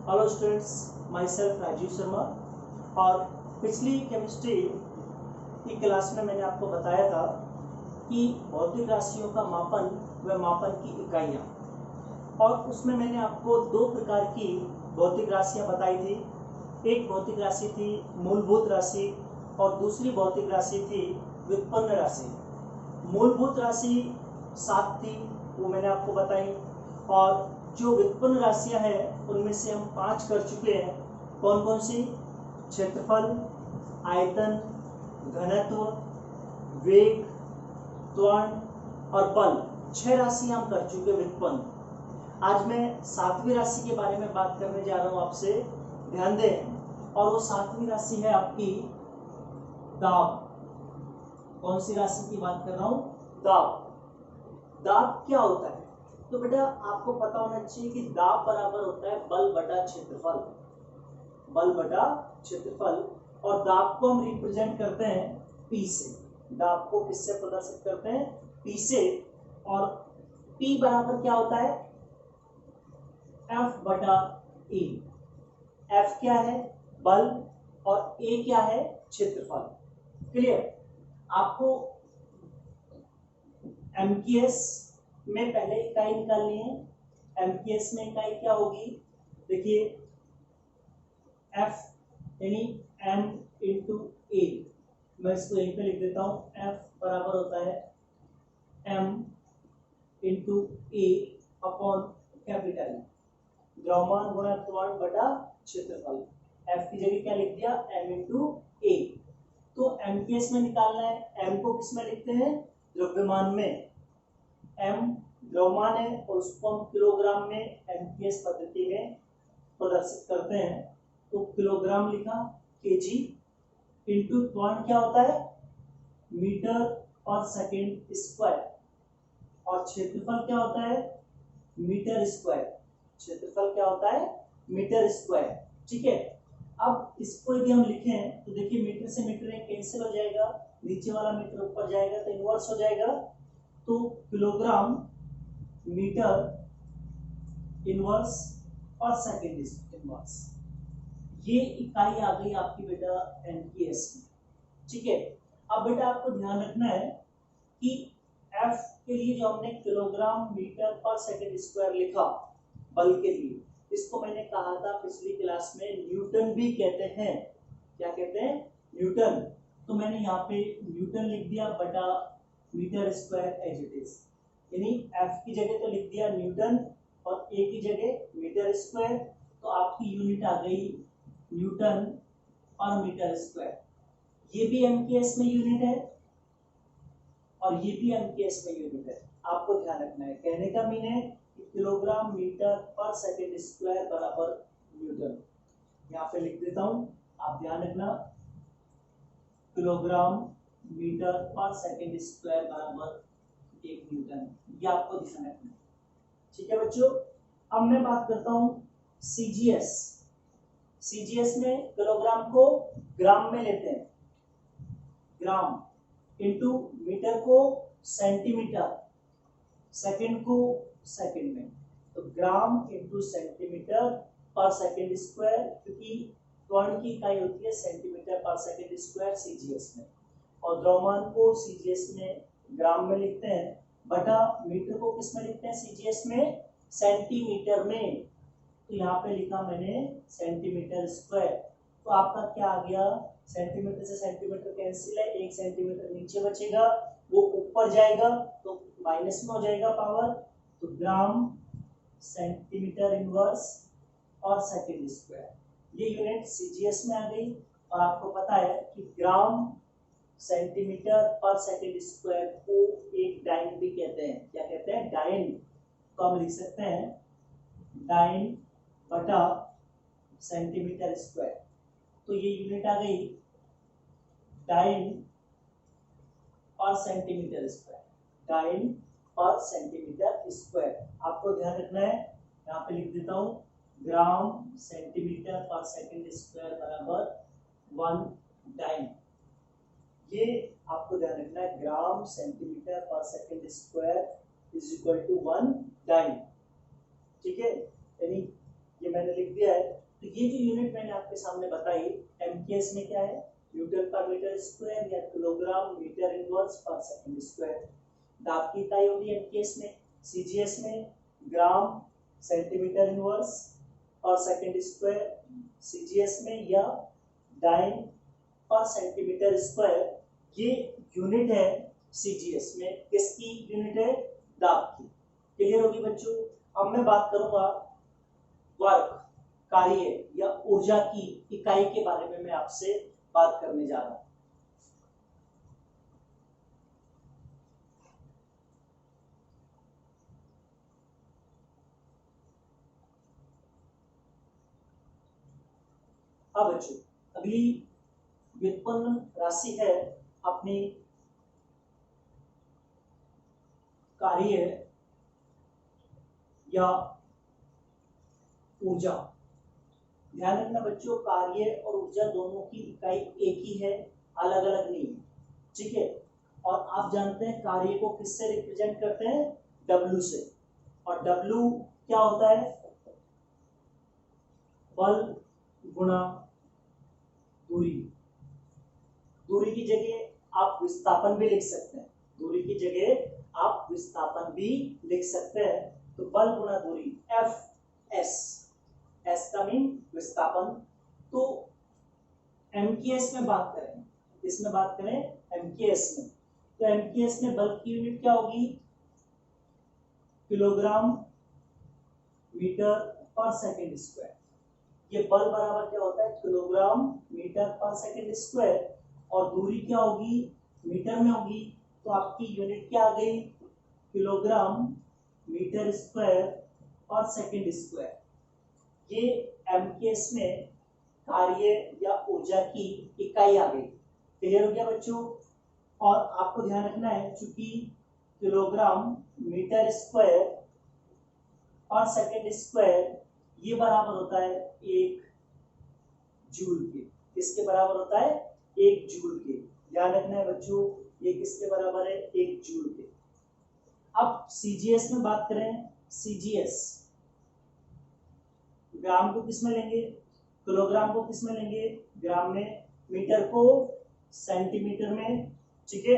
Hello students, myself Rajiv Sharma. और पिछली chemistry की क्लास में मैंने आपको बताया था कि भौतिक राशियों का मापन व मापन की इकाइयाँ, और उसमें मैंने आपको दो प्रकार की भौतिक राशियाँ बताई थी। एक भौतिक राशि थी मूलभूत राशि और दूसरी भौतिक राशि थी व्युत्पन्न राशि। मूलभूत राशि 7 थी, वो मैंने आपको बताई, और जो व्युत्पन्न राशियां हैं उनमें से हम 5 कर चुके हैं। कौन कौन सी? क्षेत्रफल, आयतन, घनत्व, वेग, त्वरण और बल। 6 राशि हम कर चुके व्युत्पन्न। आज मैं 7वीं राशि के बारे में बात करने जा रहा हूं आपसे, ध्यान दें। और वो 7वीं राशि है आपकी दाब। कौन सी राशि की बात कर रहा हूं? दाब। दाब क्या होता है? तो बेटा आपको पता होना चाहिए कि दाब बराबर होता है बल बटा क्षेत्रफल। बल बटा क्षेत्रफल। और दाब को हम रिप्रेजेंट करते हैं P से। दाब को किससे प्रदर्शित करते हैं? P से। और P बराबर क्या होता है? F बटा E। F क्या है? बल। और A क्या है? क्षेत्रफल। क्लियर? आपको MKS में पहले इकाई निकालनी है। MKS में इकाई क्या होगी? देखिए, F यानी M इंटू A। मैं इसको यहीं पे लिख देता हूं। F बराबर होता है M into A upon capital द्रव्यमान गुणा त्वरण बटा क्षेत्रफल। F की जगह क्या लिख दिया? M into A। तो MKS में निकालना है। M को किस में लिखते हैं? द्रव्यमान में। M द्रव्यमान है और उसको हम किलोग्राम में MKS पद्धति में प्रदर्शित करते हैं। तो किलोग्राम लिखा, केजी इंटू त्वरण क्या होता है? मीटर और सेकेंड स्क्वायर। और क्षेत्रफल क्या होता है? Metre square. क्षेत्रफल क्या होता है? Metre square. ठीक है। अब इसको यदि हम लिखें तो देखिए, मीटर से मीटर कैंसिल हो जाएगा, नीचे वाला मीटर ऊपर जाएगा तो इनवर्स हो जाएगा। तो किलोग्राम, मीटर इनवर्स और सेकेंड इनवर्स, ये इकाई आ गई आपकी बेटा MKS में। ठीक है। अब बेटा आपको ध्यान रखना है कि F के लिए जो हमने किलोग्राम मीटर पर सेकेंड स्क्वायर लिखा बल के लिए, इसको मैंने कहा था पिछली क्लास में न्यूटन भी कहते हैं। क्या कहते हैं? न्यूटन। तो मैंने यहाँ पे न्यूटन लिख दिया बटा metre square as it is. यानी F की जगह तो लिख दिया न्यूटन और A की जगह मीटर स्क्वायर। तो आपकी यूनिट आ गई न्यूटन और मीटर स्क्वायर। ये भी MKS में यूनिट है और ये भी MKS में यूनिट है। आपको ध्यान रखना है। कहने का मीन है कि किलोग्राम मीटर पर सेकेंड स्क्वायर बराबर न्यूटन। यहाँ पे लिख देता हूं, आप ध्यान रखना। किलोग्राम मीटर पर सेकेंड स्क्वायर बराबर 1 न्यूटन। ये आपको ध्यान रखना है। ठीक है बच्चों। अब मैं बात करता हूं CGS। CGS में किलोग्राम को ग्राम में लेते हैं, ग्राम इंटू मीटर को सेंटीमीटर, सेकंड को सेकंड में। तो ग्राम इंटू सेंटीमीटर पर सेकंड स्क्वायर, क्योंकि त्वरण की इकाई होती है सेंटीमीटर पर सेकंड स्क्वायर CGS में। और द्रव्यमान को CGS में ग्राम में लिखते हैं बटा मीटर को किस में लिखते हैं CGS में? सेंटीमीटर में। तो यहाँ पे लिखा मैंने सेंटीमीटर स्क्वायर। तो आपका क्या आ गया? सेंटीमीटर से सेंटीमीटर कैंसिल है, 1 सेंटीमीटर नीचे बचेगा, वो ऊपर जाएगा तो माइनस में हो जाएगा पावर। तो ग्राम सेंटीमीटर इनवर्स और सेकेंड स्क्वायर, ये यूनिट CGS में आ गई। और आपको पता है कि ग्राम सेंटीमीटर पर सेकेंड स्क्वायर को एक डाइन भी कहते हैं। क्या कहते हैं? डाइन। तो हम लिख सकते हैं डाइन बटा सेंटीमीटर स्क्वायर। तो ये यूनिट आ गई डाइन और सेंटीमीटर स्क्वायर। डाइन और सेंटीमीटर स्क्वायर। आपको ध्यान रखना है, यहाँ पे लिख देता हूँ ग्राम सेंटीमीटर पर सेकेंड स्क्वायर बराबर 1 डाइन। ये आपको ध्यान रखना है, ग्राम सेंटीमीटर पर second square is equal to 1 dyne. ठीक है। यानी ये मैंने लिख दिया है। तो ये जो यूनिट मैंने आपके सामने बताई एमकेएस में क्या है, न्यूटन पर मीटर स्क्वायर या किलोग्राम मीटर इनवर्स पर सेकंड स्क्वायर। दाब की इकाई होगी एमकेएस में, सीजीएस में ग्राम सेंटीमीटर इनवर्स और सेकंड स्क्वायर, सीजीएस में या डाइन पर सेंटीमीटर स्क्वायर। ये यूनिट है सीजीएस में, किसकी यूनिट है, दाब की। क्लियर होगी बच्चों। अब मैं बात करूंगा वर्क, कार्य या ऊर्जा की इकाई के बारे में मैं आपसे बात करने जा रहा हूं। हाँ बच्चों, अगली व्युत्पन्न राशि है अपनी कार्य या ऊर्जा। ध्यान रखना बच्चों, कार्य और ऊर्जा दोनों की इकाई एक ही है, अलग अलग नहीं है, ठीक है। और आप जानते हैं कार्य को किससे रिप्रेजेंट करते हैं, W से। और W क्या होता है, बल गुणा दूरी। दूरी की जगह आप विस्थापन भी लिख सकते हैं, दूरी की जगह आप विस्थापन भी लिख सकते हैं। तो बल गुणा दूरी F S का मीन विस्थापन। तो एमकेएस में बात करें, इसमें बात करें एमकेएस में, तो एमकेएस में बल की यूनिट क्या होगी, किलोग्राम मीटर पर सेकंड स्क्वायर। ये बल बराबर क्या होता है, किलोग्राम मीटर पर सेकंड स्क्वायर, और दूरी क्या होगी, मीटर में होगी। तो आपकी यूनिट क्या आ गई, किलोग्राम मीटर स्क्वायर पर सेकंड स्क्वायर। ये एमकेएस में कार्य या ऊर्जा की इकाई आ गई। क्लियर हो गया बच्चों। और आपको ध्यान रखना है, चूंकि किलोग्राम मीटर स्क्वायर और सेकंड स्क्वायर ये बराबर होता है 1 जूल के। किसके बराबर होता है, 1 जूल के। ध्यान रखना है बच्चों, ये किसके बराबर है, 1 जूल के। अब सीजीएस में बात करें, सीजीएस ग्राम को किस में लेंगे, किलोग्राम को किस में लेंगे, ग्राम में, मीटर को सेंटीमीटर में, ठीक है,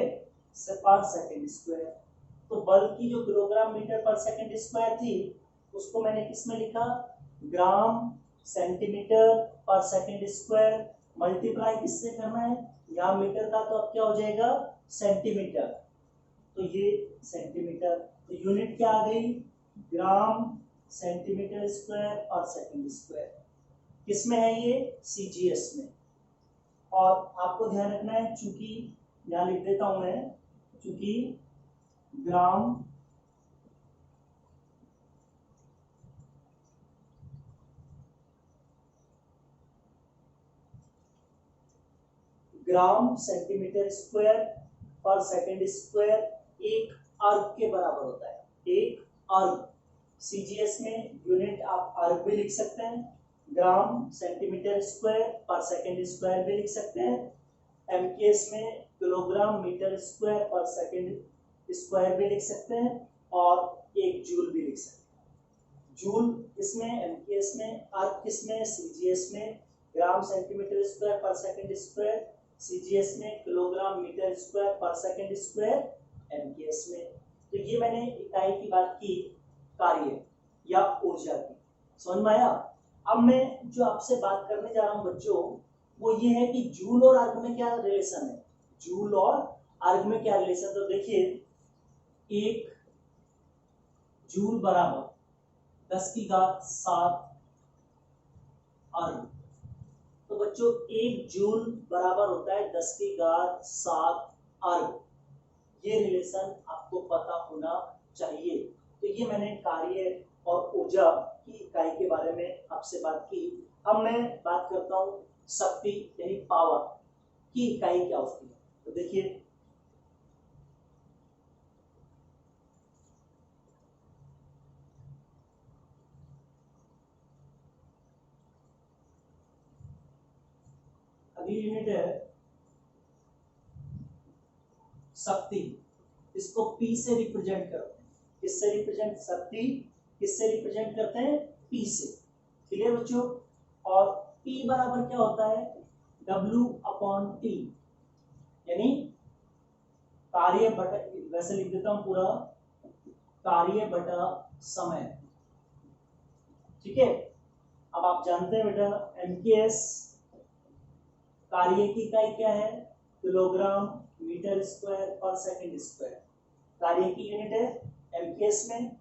पर सेकंड स्क्वायर। तो बल की जो किलोग्राम मीटर पर सेकंड स्क्वायर थी उसको मैंने किस में लिखा, ग्राम सेंटीमीटर पर सेकंड स्क्वायर, मल्टीप्लाई किससे करना है, यहाँ मीटर था तो अब क्या हो जाएगा, सेंटीमीटर। तो ये सेंटीमीटर, तो यूनिट क्या आ गई, ग्राम सेंटीमीटर स्क्वायर और सेकंड स्क्वायर। किसमें है ये, सीजीएस में। और आपको ध्यान रखना है, चूंकि यहां लिख देता हूं मैं, चूंकि ग्राम ग्राम सेंटीमीटर स्क्वायर पर सेकंड स्क्वायर एक अर्ग के बराबर होता है, एक अर्ग। सीजीएस में यूनिट आप अर्ग भी लिख सकते हैं, ग्राम सेंटीमीटर स्क्वायर पर सेकंड स्क्वायर भी लिख सकते हैं। एमकेएस में किलोग्राम मीटर स्क्वायर पर सेकंड स्क्वायर भी लिख सकते हैं, और 1 जूल भी लिख सकते हैं। जूल किसमें, एमकेएस में, अर्ग किसमें, सीजीएस में, ग्राम सेंटीमीटर स्क्वायर पर सेकंड स्क्वायर, सीजीएस में, किलोग्राम मीटर स्क्वायर पर सेकंड स्क्वायर एमकेएस में। तो ये मैंने इकाई की बात की कार्य या ऊर्जा की, समझ में आया। अब मैं जो आपसे बात करने जा रहा हूं बच्चों, वो ये है कि जूल और अर्ग में क्या रिलेशन है, जूल और अर्ग में क्या रिलेशन। तो देखिए, 1 जूल बराबर 10⁻7 अर्ग। तो बच्चों 1 जूल बराबर होता है 10⁻7 अर्ग। ये रिलेशन आपको पता होना चाहिए। तो ये मैंने कार्य और ऊर्जा की इकाई के बारे में आपसे बात की। अब मैं बात करता हूँ शक्ति यानी पावर की इकाई क्या होती है। तो देखिए, अगली यूनिट है शक्ति। इसको P से रिप्रेजेंट करते हैं। किससे रिप्रेजेंट, शक्ति किससे रिप्रेजेंट करते हैं, P से। क्लियर बच्चों। और P बराबर क्या होता है, W अपॉन T, यानी कार्य बटा, वैसे लिख देता हूं पूरा, कार्य बटा समय। ठीक है, अब आप जानते हैं बेटा एमकेएस कार्य की इकाई क्या है, किलोग्राम मीटर स्क्वायर पर सेकंड स्क्वायर। कार्य की यूनिट है एमकेएस में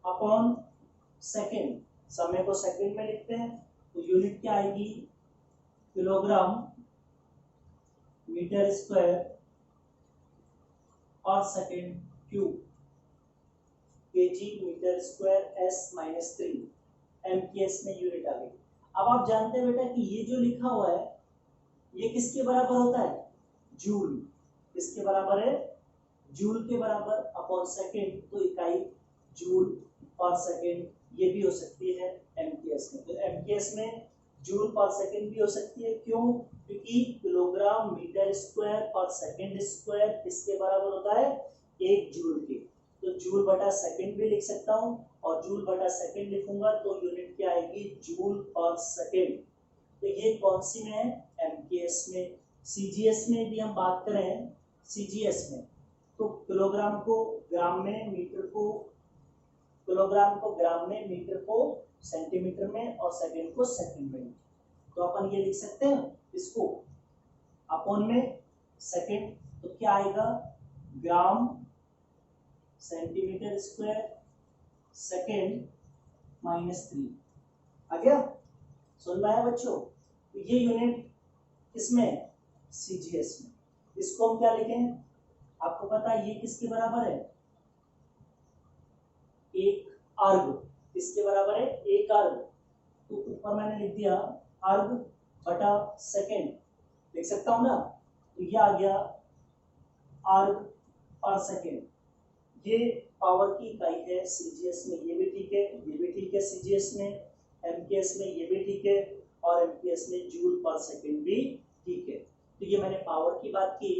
अपॉन सेकंड, समय को सेकंड में लिखते हैं तो यूनिट क्या आएगी, किलोग्राम मीटर स्क्वायर और second cube, kg metre square s minus 3 MKS में यूनिट आ गई। अब आप जानते हैं बेटा कि ये जो लिखा हुआ है ये किसके बराबर होता है, जूल। किसके बराबर है, जूल के बराबर अपॉन सेकंड, तो इकाई जूल पर सेकंड ये भी हो सकती है एमकेएस में। तो एमकेएस में जूल पर सेकंड भी हो सकती है, क्यों, क्योंकि किलोग्राम मीटर स्क्वायर पर सेकंड स्क्वायर किसके बराबर होता है, 1 जूल के। तो जूल बटा सेकंड भी लिख सकता हूं, और जूल बटा सेकंड लिखूंगा तो यूनिट क्या आएगी, जूल पर सेकंड। तो ये कौन सी में है, एमकेएस में। सीजीएस में भी हम बात करें, सीजीएस में तो किलोग्राम को ग्राम में, मीटर को, किलोग्राम को ग्राम में, मीटर को सेंटीमीटर में और सेकंड को सेकंड में। तो अपन ये लिख सकते हैं इसको अपॉन में सेकंड, तो क्या आएगा, gram centimetre square second minus 3 आ गया। सुन पाया बच्चों। तो ये यूनिट किसमें, सीजीएस में। इसको हम क्या लिखें, आपको पता है ये किसके बराबर है, 1 अर्ग। किसके बराबर है, 1 अर्ग। तो ऊपर मैंने लिख दिया अर्ग बटा सेकंड, लिख सकता हूं ना। तो ये आ गया अर्ग पर सेकंड। ये पावर की इकाई है सीजीएस में, ये भी ठीक है, ये भी ठीक है सीजीएस में, एमकेएस में ये भी ठीक है, और एमकेएस में जूल पर सेकंड भी ठीक है। तो ये मैंने पावर की बात की।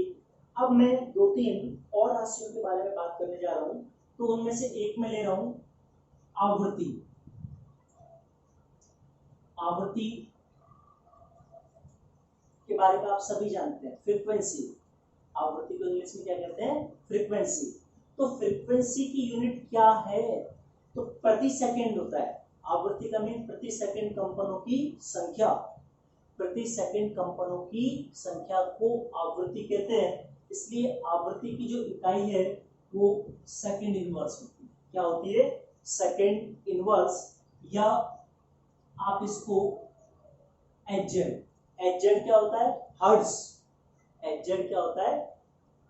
अब मैं 2-3 और राशियों के बारे में बात करने जा रहा हूं, तो उनमें से एक मैं ले रहा हूं आवृत्ति। आवृत्ति के बारे में आप सभी जानते हैं, फ्रीक्वेंसी। आवृत्ति को इंग्लिश में क्या कहते हैं, फ्रीक्वेंसी। तो फ्रीक्वेंसी की यूनिट क्या है, तो प्रति सेकंड होता है। आवृत्ति का मीन प्रति सेकंड कंपनों की संख्या। प्रति सेकंड कंपनों की संख्या को आवृत्ति कहते हैं। इसलिए आवृत्ति की जो इकाई है वो सेकंड इनवर्स होती है। क्या होती है, सेकंड इनवर्स, या आप इसको एचजेड, एचजेड क्या होता है, हर्ट्ज। एचजेड क्या होता है,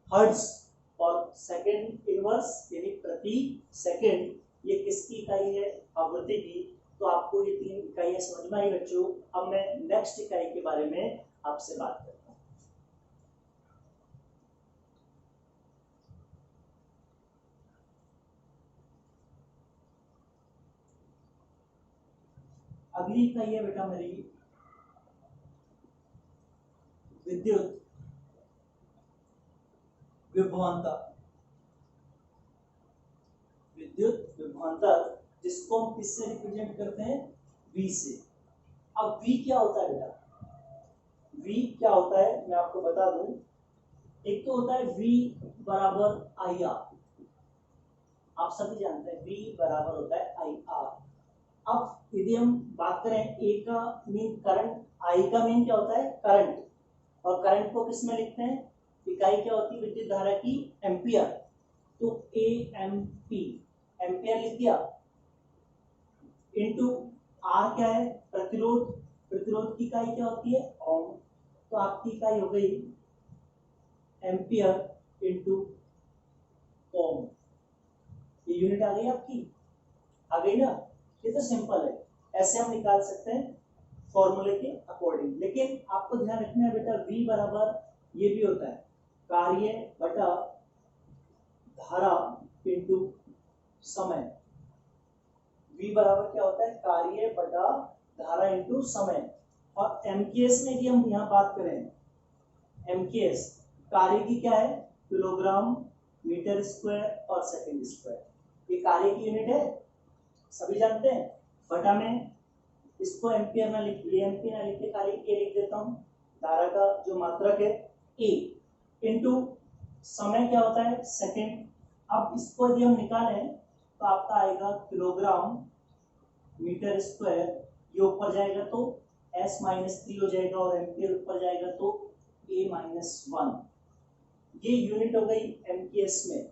हर्ट्ज। और सेकंड इनवर्स यानी प्रति सेकंड, ये किसकी इकाई है, आवृत्ति की। तो आपको ये 3 इकाइयां समझ में आई बच्चों। अब मैं नेक्स्ट इकाई के बारे में आपसे बात करता हूं। अगली इकाई है बेटा मेरी विद्युत विभवांतर। विद्युत विभवांतर, जिसको हम किससे रिप्रेजेंट करते हैं, V से। अब V क्या होता है बेटा, V क्या होता है मैं आपको बता दूं। एक तो होता है V बराबर IR, आप सभी जानते हैं V बराबर होता है IR। अब यदि हम बात करें A का मीन करंट, I का मीन क्या होता है, करंट, और करंट को किस में लिखते हैं, इकाई क्या होती है विद्युत धारा की, एम्पियर। तो AMP, एम्पियर लिख दिया, इनटू R क्या है, प्रतिरोध। प्रतिरोध की इकाई क्या होती है, ओम। तो आपकी इकाई हो गई एम्पियर इनटू ओम। ये यूनिट आ गई आपकी, आ गई ना। ये तो सिंपल है, ऐसे हम निकाल सकते हैं फॉर्मूले के अकॉर्डिंग। लेकिन आपको ध्यान रखना है बेटा, V बराबर ये भी होता है कार्य बटा धारा इनटू समय। V बराबर क्या होता है, कार्य बटा धारा इनटू समय। और एमकेएस में भी हम यहाँ बात करें, एमकेएस कार्य की क्या है, किलोग्राम मीटर स्क्वायर और सेकंड स्क्वायर। ये कार्य की यूनिट है, सभी जानते हैं। बटा में इसको एम्पियर ना लिख एएमपी ना लिख के खाली ए लिख देता हूँ। धारा का जो मात्रक है ए इनटू समय क्या होता है सेकंड। अब इसको यदि हम निकालें तो आपका आएगा किलोग्राम मीटर स्क्वायर, ये ऊपर जाएगा तो S-3 हो जाएगा और एम्पियर ऊपर जाएगा तो A-1। ये यूनिट हो गई एमकेएस में,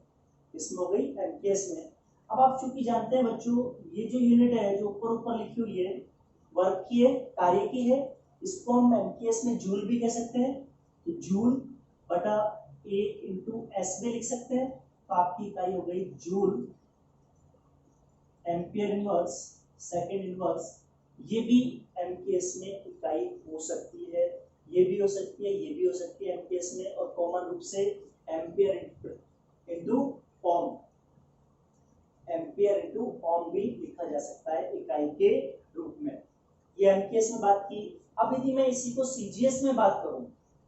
इसमें हो गई एमकेएस में। अब आप चूंकि जानते हैं बच्चों, ये जो यूनिट है जो ऊपर ऊपर लिखी हुई है वर्क की है, कार्य की है, इसको हम एमकेएस में जूल भी कह सकते हैं। तो जूल बटा 1 इंटू एस भी लिख सकते हैं। तो आपकी इकाई हो गई joule ampere inverse second inverse. ये भी एमकेएस में इकाई हो सकती है, ये भी हो सकती है, ये भी हो सकती है एमकेएस में। और कॉमन रूप से एम्पियर इंटू ओम, एम्पियर इंटू ओम भी लिखा जा सकता है इकाई के रूप में। ये एमकेएस में बात की। अब यदि मैं इसी को सीजीएस में बात करूं,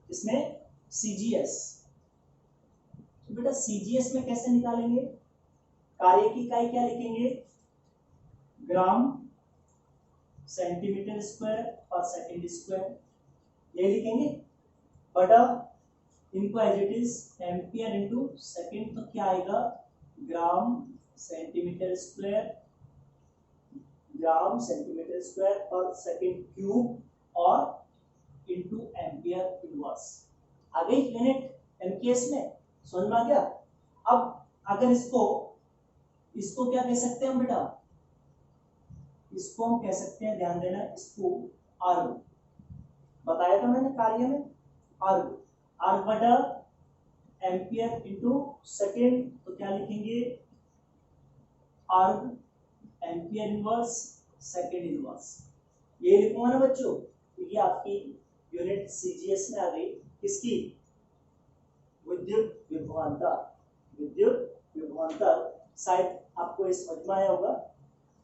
इसमें सीजीएस, तो बेटा सीजीएस में कैसे निकालेंगे? कार्य की इकाई क्या लिखेंगे? ग्राम सेंटीमीटर स्क्वायर पर सेकंड स्क्वायर, ये लिखेंगे बटा इनको as it is ampere into second. तो क्या आएगा? Gram centimetre square, gram centimetre square पर सेकंड क्यूब और इंटू एम्पियर इनवर्स। आ गई यूनिट एमकेएस में, समझ में आ गया? अब अगर इसको क्या कह सकते हैं हम बेटा? इसको हम कह सकते हैं, ध्यान देना, इसको अर्ग बताया था मैंने कार्य में, अर्ग, अर्ग बटा एम्पियर इंटू सेकेंड। तो क्या लिखेंगे? अर्ग एम्पियर इनवर्स सेकेंड इनवर्स, ये लिखूंगा ना बच्चों। तो ये आपकी यूनिट सीजीएस में आ गई। किसकी? विद्युत विभवांतर, विद्युत विभवांतर। शायद आपको ये समझ में आया होगा।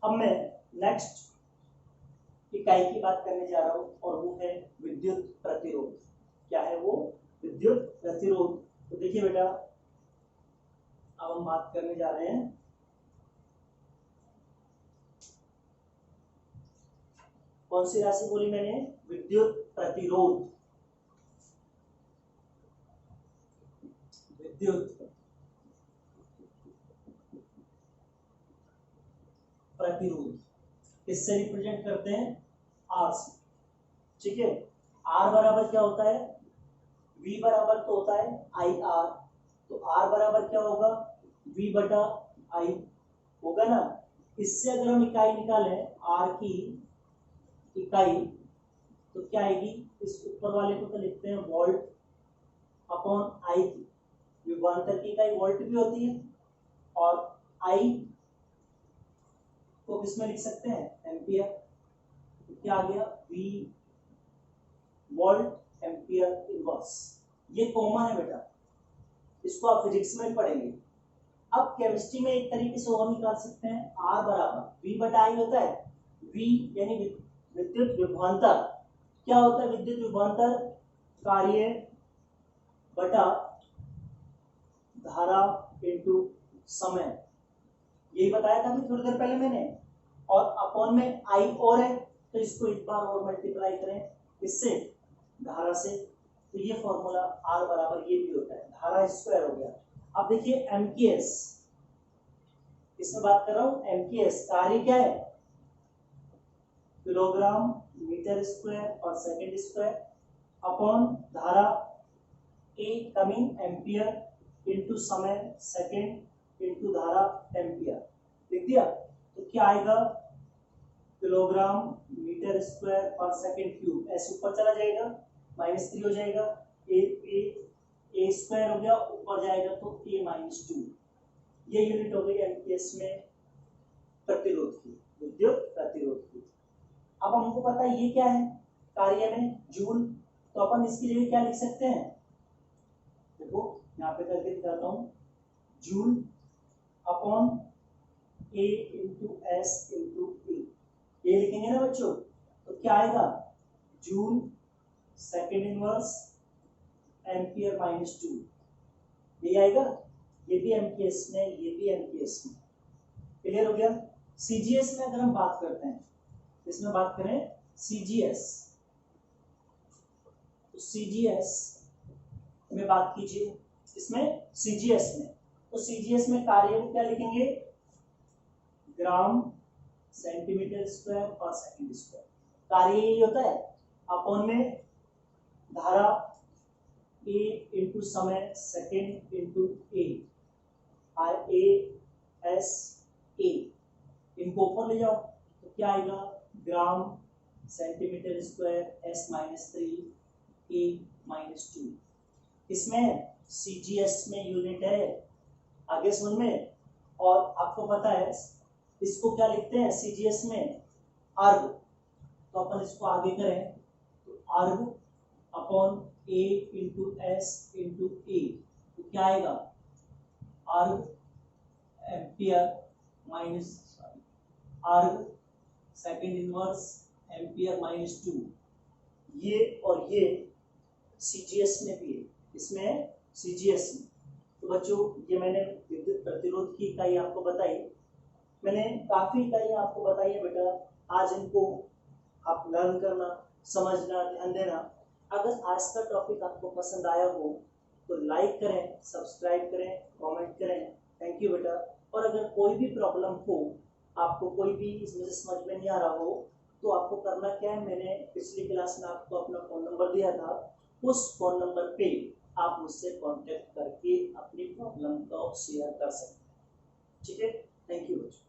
अब मैं नेक्स्ट इकाई की बात करने जा रहा हूं और वो है विद्युत प्रतिरोध। क्या है वो? विद्युत प्रतिरोध। तो देखिए बेटा, अब हम बात करने जा रहे हैं कौन सी राशि बोली मैंने? विद्युत प्रतिरोध, विद्युत प्रतिरोध। किससे रिप्रेजेंट करते हैं? आर से, ठीक है। आर बराबर क्या होता है? वी बराबर तो होता है आई आर, तो आर बराबर क्या होगा? वी बटा आई होगा ना। इससे अगर हम इकाई निकालें आर की इकाई, तो क्या आएगी? इस ऊपर वाले को तो लिखते हैं वोल्ट अपॉन आई की, विभवांतर की इकाई वोल्ट भी होती है, और आई को किसमें लिख सकते हैं? एम्पियर। तो क्या आ गया? V volt ampere inverse. ये कॉमन है बेटा, इसको आप फिजिक्स में पढ़ेंगे। अब केमिस्ट्री में एक तरीके से और निकाल सकते हैं, आर बराबर वी बटा आई होता है। वी यानी विद्युत विभवांतर। क्या होता है विद्युत विभवांतर? कार्य बटा धारा इंटू समय, यही बताया था अभी थोड़ी देर पहले मैंने। और अपॉन में आई और है, तो इसको एक बार और मल्टीप्लाई करें इससे, धारा से। तो ये फॉर्मूला आर बराबर ये भी होता है, धारा स्क्वायर हो गया। अब देखिए एमकेएस, इसमें बात कर रहा हूं एमकेएस। कार्य क्या है? किलोग्राम मीटर स्क्वायर और सेकंड स्क्वायर अपॉन धारा ए कमिंग एम्पियर इंटू समय सेकंड इंटू धारा एम्पियर। लिख दिया। तो क्या आएगा? किलोग्राम मीटर स्क्वायर पर सेकंड क्यूब, ऐसे ऊपर चला जाएगा, -3 हो जाएगा, ए स्क्वायर हो गया, ऊपर जाएगा तो A-2। ये यूनिट हो गई एमकेएस में प्रतिरोध की, विद्युत प्रतिरोध की। अब हमको पता है ये क्या है कार्य में? जूल। तो अपन इसके लिए क्या लिख सकते हैं? देखो यहाँ पे करके दिखाता हूँ, joule upon A into S into A, ये लिखेंगे ना बच्चों। तो क्या आएगा? जूल सेकेंड इनवर्स एम्पियर -2, ये आएगा। ये भी एमकेएस में, ये भी एमकेएस में। क्लियर हो गया? सीजीएस में अगर हम बात करते हैं, इसमें बात करें CGS, तो CGS में बात कीजिए, इसमें CGS में, तो CGS में कार्य को क्या लिखेंगे, ग्राम सेंटीमीटर स्क्वायर पर सेकंड स्क्वायर। कार्य यही होता है, अपॉन में धारा A इंटू समय सेकेंड इंटू A, RASA, इनको ऊपर ले जाओ तो क्या आएगा, gram centimetre square S-3 A-2। इसमें CGS में यूनिट है, आगे समझ में। और आपको पता है इसको क्या लिखते हैं CGS में, अर्ग, तो अपन इसको आगे करें तो अर्ग upon A into S into A, तो क्या आएगा, अर्ग एम्पियर माइनस अर्ग सेकेंड इनवर्स एम्पियर -2। ये और ये CGS में भी है, इसमें CGS में। तो बच्चों ये मैंने विद्युत प्रतिरोध की इकाई आपको बताई, मैंने काफी इकाई आपको बताई है बेटा, आज इनको आप लर्न करना, समझना, ध्यान देना। अगर आज का टॉपिक आपको पसंद आया हो तो लाइक करें, सब्सक्राइब करें, कमेंट करें। थैंक यू बेटा। और अगर कोई भी प्रॉब्लम हो, आपको कोई भी इसमें से समझ में नहीं आ रहा हो, तो आपको करना क्या है, मैंने पिछली क्लास में आपको अपना फ़ोन नंबर दिया था, उस फ़ोन नंबर पे आप मुझसे कांटेक्ट करके अपनी प्रॉब्लम को शेयर कर सकते हैं। ठीक है, थैंक यू बच्चों।